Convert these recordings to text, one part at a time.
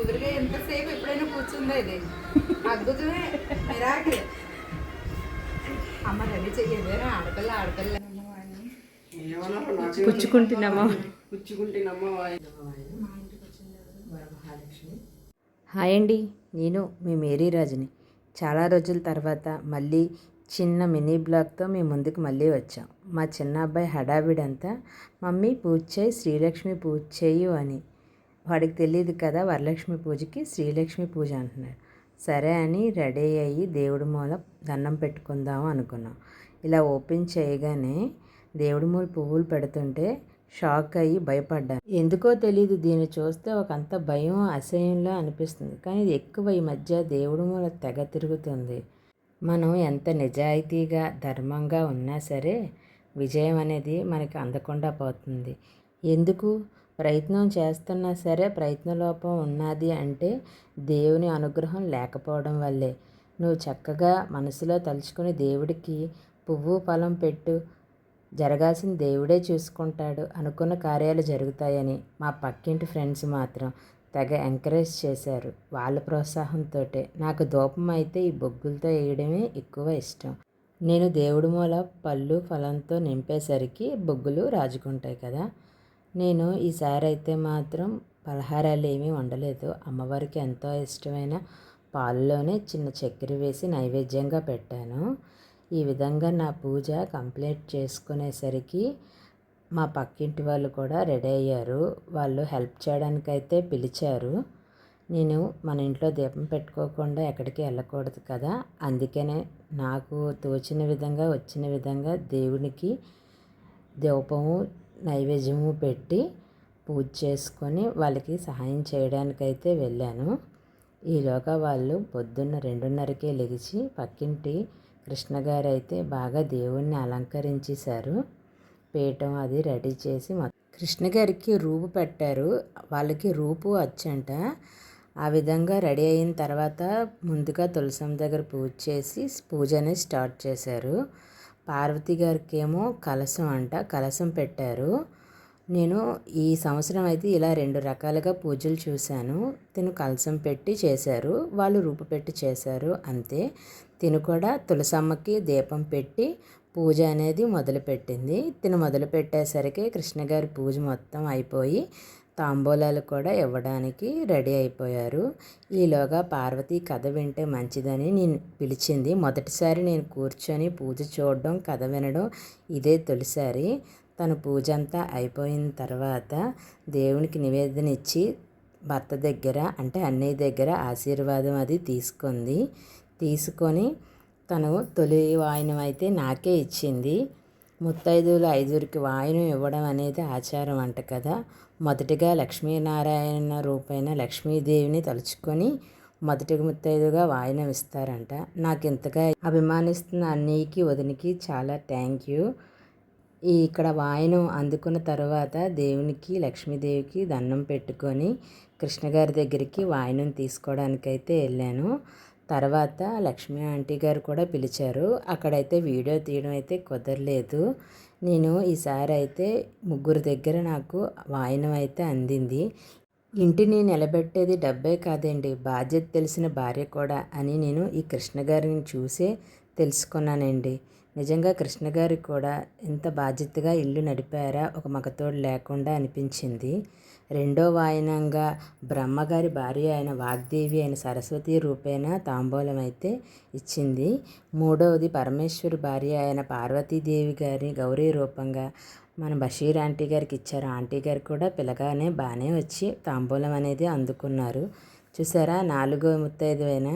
ఎదురుగా ఎంతసేపు ఎప్పుడైనా కూర్చుందా ఇది అద్భుతమే మిరాకిల్. అమ్మ రెడీ చెయ్యేదే ఆడపిల్ల ఆడపిల్ల పుచ్చుకుంటున్నామా హాయ్ అండి, నేను మీ మేరీరాజుని. చాలా రోజుల తర్వాత మళ్ళీ చిన్న మినీ బ్లాగ్తో మీ ముందుకు మళ్ళీ వచ్చాం. మా చిన్న అబ్బాయి హడావిడంతా మమ్మీ పూజ చేయి, శ్రీలక్ష్మి పూజ చేయు అని. వాడికి తెలియదు కదా వరలక్ష్మి పూజకి శ్రీలక్ష్మి పూజ అంటున్నాడు. సరే అని రెడీ అయ్యి దేవుడి మూల దండం పెట్టుకుందాము అనుకున్నాం. ఇలా ఓపెన్ చేయగానే దేవుడి మూల పువ్వులు పెడుతుంటే షాక్ అయ్యి భయపడ్డాను. ఎందుకో తెలీదు, దీన్ని చూస్తే ఒకంత భయం అసహ్యంలా అనిపిస్తుంది. కానీ ఇది ఎక్కువ ఈ మధ్య దేవుడి మూల తెగ తిరుగుతుంది. మనం ఎంత నిజాయితీగా ధర్మంగా ఉన్నా సరే విజయం అనేది మనకి అందకుండా పోతుంది. ఎందుకు? ప్రయత్నం చేస్తున్నా సరే ప్రయత్నలోపం ఉన్నది అంటే దేవుని అనుగ్రహం లేకపోవడం వల్లే. నువ్వు చక్కగా మనసులో తలుచుకుని దేవుడికి పువ్వు ఫలం పెట్టు, జరగాల్సిన దేవుడే చూసుకుంటాడు, అనుకున్న కార్యాలు జరుగుతాయని మా పక్కింటి ఫ్రెండ్స్ మాత్రం తెగ ఎంకరేజ్ చేశారు. వాళ్ళ ప్రోత్సాహంతో నాకు ధూపం అయితే ఈ బొగ్గులతో వేయడమే ఎక్కువ ఇష్టం. నేను దేవుడి మూల పళ్ళు ఫలంతో నింపేసరికి బొగ్గులు రాజుకుంటాయి కదా. నేను ఈసారి అయితే మాత్రం పలహారాలు ఏమీ వండలేదు. అమ్మవారికి ఎంతో ఇష్టమైన పాలలోనే చిన్న చక్కెర వేసి నైవేద్యంగా పెట్టాను. ఈ విధంగా నా పూజ కంప్లీట్ చేసుకునేసరికి మా పక్కింటి వాళ్ళు కూడా రెడీ అయ్యారు. వాళ్ళు హెల్ప్ చేయడానికైతే పిలిచారు. నేను మన ఇంట్లో దీపం పెట్టుకోకుండా ఎక్కడికి వెళ్ళకూడదు కదా, అందుకనే నాకు తోచిన విధంగా వచ్చిన విధంగా దేవునికి దీపము నైవేద్యము పెట్టి పూజ చేసుకొని వాళ్ళకి సహాయం చేయడానికైతే వెళ్ళాను. ఈలోగా వాళ్ళు పొద్దున్న 2:30కే లెగిచి పక్కింటి కృష్ణ గారు అయితే బాగా దేవుణ్ణి అలంకరించేశారు. పీఠం అది రెడీ చేసి కృష్ణ గారికి రూపు పెట్టారు. వాళ్ళకి రూపు వచ్చంట. ఆ విధంగా రెడీ అయిన తర్వాత ముందుగా తులసమ్మ దగ్గర పూజ చేసి పూజ అనేది స్టార్ట్ చేశారు. పార్వతి గారికి ఏమో కలశం అంట, కలశం పెట్టారు. నేను ఈ సంవత్సరం అయితే ఇలా 2 రకాలుగా పూజలు చూశాను. తిను కలశం పెట్టి చేశారు, వాళ్ళు రూపు పెట్టి చేశారు అంతే. తిను కూడా తులసమ్మకి దీపం పెట్టి పూజ అనేది మొదలుపెట్టింది. తిను మొదలుపెట్టేసరికి కృష్ణగారి పూజ మొత్తం అయిపోయి తాంబూలాలు కూడా ఇవ్వడానికి రెడీ అయిపోయారు. ఈలోగా పార్వతి కథ వింటే మంచిదని నేను పిలిచింది. మొదటిసారి నేను కూర్చొని పూజ చూడడం, కథ వినడం ఇదే తొలిసారి. తను పూజ అంతా అయిపోయిన తర్వాత దేవునికి నివేదన ఇచ్చి భర్త దగ్గర అంటే అన్నయ్య దగ్గర ఆశీర్వాదం అది తీసుకొని తను తొలి వాయినం అయితే నాకే ఇచ్చింది. ముత్తైదువులు 5కి వాయినం ఇవ్వడం అనేది ఆచారం అంట కదా. మొదటిగా లక్ష్మీనారాయణ రూపైన లక్ష్మీదేవిని తలుచుకొని మొదటి ముత్తైదుగా వాయినం ఇస్తారంట. నాకు ఇంతగా అభిమానిస్తున్న అన్నయ్యకి వదినికి చాలా థ్యాంక్ యూ. ఇక్కడ వాయినం అందుకున్న తర్వాత దేవునికి లక్ష్మీదేవికి దండం పెట్టుకొని కృష్ణగారి దగ్గరికి వాయినం తీసుకోవడానికైతే వెళ్ళాను. తర్వాత లక్ష్మీ ఆంటీ గారు కూడా పిలిచారు. అక్కడైతే వీడియో తీయడం అయితే కుదరలేదు. నేను ఈసారి అయితే 3 దగ్గర నాకు వాయినం అయితే అందింది. ఇంటిని నిలబెట్టేది డబ్బే కాదండి, బాధ్యత తెలిసిన భార్య కూడా అని నేను ఈ కృష్ణగారిని చూసే తెలుసుకున్నానండి. నిజంగా కృష్ణగారికి కూడా ఎంత బాధ్యతగా ఇల్లు నడిపారా ఒక మగతోడు లేకుండా అనిపించింది. రెండో వాయనంగా బ్రహ్మగారి భార్య అయిన వాగ్దేవి అయిన సరస్వతి రూపేణ తాంబూలం అయితే ఇచ్చింది. మూడవది పరమేశ్వరి భార్య అయిన పార్వతీదేవి గారి గౌరీ రూపంగా మన బషీర్ ఆంటీ గారికి ఇచ్చారు. ఆంటీ గారు కూడా పిల్లగానే బాగానే వచ్చి తాంబూలం అనేది అందుకున్నారు. చూసారా, 4వ ముత్తైదువైన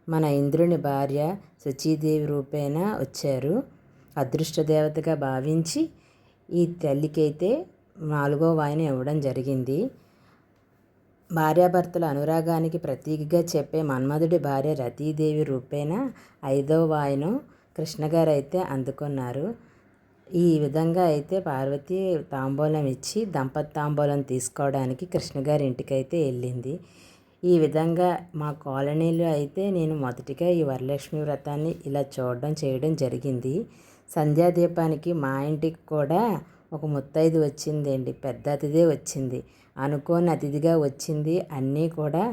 మన ఇంద్రుని భార్య శచీదేవి రూపేణ వచ్చారు. అదృష్ట దేవతగా భావించి ఈ తల్లికైతే 4వ వాయినం ఇవ్వడం జరిగింది. భార్యాభర్తల అనురాగానికి ప్రతీకగా చెప్పే మన్మధుడి భార్య రతీదేవి రూపేణ 5వ వాయినం కృష్ణగారు అయితే అందుకున్నారు. ఈ విధంగా అయితే పార్వతి తాంబూలం ఇచ్చి దంపతి తాంబూలం తీసుకోవడానికి కృష్ణగారి ఇంటికైతే వెళ్ళింది. ఈ విధంగా మా కాలనీలో అయితే నేను మొదటిగా ఈ వరలక్ష్మి వ్రతాన్ని ఇలా చేయడం జరిగింది. సంధ్యాదీపానికి మా ఇంటికి కూడా ఒక ముత్తైదు వచ్చిందండి, పెద్ద అతిథే వచ్చింది. అనుకోని అతిథిగా వచ్చింది. అన్నీ కూడా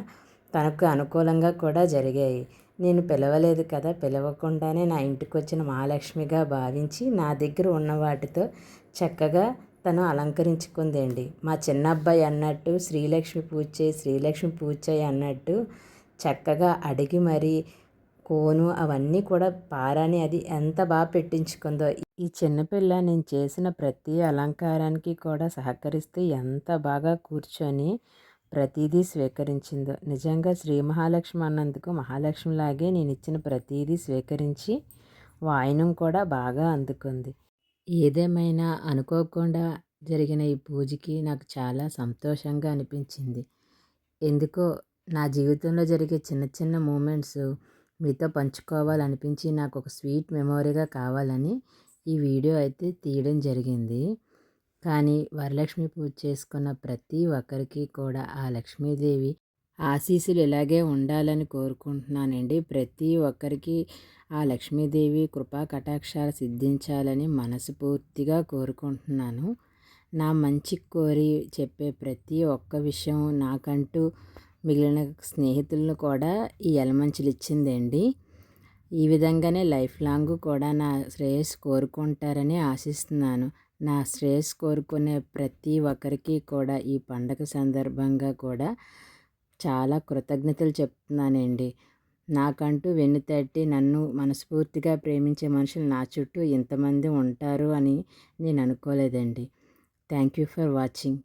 తనకు అనుకూలంగా కూడా జరిగాయి. నేను పిలవలేదు కదా, పిలవకుండానే నా ఇంటికి వచ్చిన మహాలక్ష్మిగా భావించి నా దగ్గర ఉన్న వాటితో చక్కగా తను అలంకరించుకుందండి. మా చిన్న అబ్బాయి అన్నట్టు శ్రీలక్ష్మి పూజ చేయి, శ్రీలక్ష్మి పూజ చేయి అన్నట్టు చక్కగా అడిగి మరీ కోను అవన్నీ కూడా పారాని అది ఎంత బాగా పెట్టించుకుందో. ఈ చిన్నపిల్ల నేను చేసిన ప్రతి అలంకారానికి కూడా సహకరిస్తూ ఎంత బాగా కూర్చొని ప్రతిదీ స్వీకరించిందో. నిజంగా శ్రీ మహాలక్ష్మి అన్నందుకు మహాలక్ష్మిలాగే నేను ఇచ్చిన ప్రతిదీ స్వీకరించి వాయినం కూడా బాగా అందుకుంది. ఏదేమైనా అనుకోకుండా జరిగిన ఈ పూజకి నాకు చాలా సంతోషంగా అనిపించింది. ఎందుకో నా జీవితంలో జరిగే చిన్న చిన్న మూమెంట్స్ మీతో పంచుకోవాలనిపించి నాకు ఒక స్వీట్ మెమొరీగా కావాలని ఈ వీడియో అయితే తీయడం జరిగింది. కానీ వరలక్ష్మి పూజ చేసుకున్న ప్రతి ఒక్కరికి కూడా ఆ లక్ష్మీదేవి ఆశీస్సులు ఇలాగే ఉండాలని కోరుకుంటున్నానండి. ప్రతి ఒక్కరికి ఆ లక్ష్మీదేవి కృపా కటాక్షాలు సిద్ధించాలని మనస్ఫూర్తిగా కోరుకుంటున్నాను. నా మంచి కోరి చెప్పే ప్రతి ఒక్క విషయం నాకంటూ మిగిలిన స్నేహితులను కూడా ఈ ఎలమంచులు ఇచ్చిందండి. ఈ విధంగానే లైఫ్ లాంగ్ కూడా నా శ్రేయస్సు కోరుకుంటారని ఆశిస్తున్నాను. నా శ్రేయస్సు కోరుకునే ప్రతి ఒక్కరికి కూడా ఈ పండగ సందర్భంగా కూడా చాలా కృతజ్ఞతలు చెప్తున్నానండి. నాకంటూ వెన్నుతట్టి నన్ను మనస్ఫూర్తిగా ప్రేమించే మనుషులు నా చుట్టూ ఇంతమంది ఉంటారు అని నేను అనుకోలేదండి. Thank you for watching.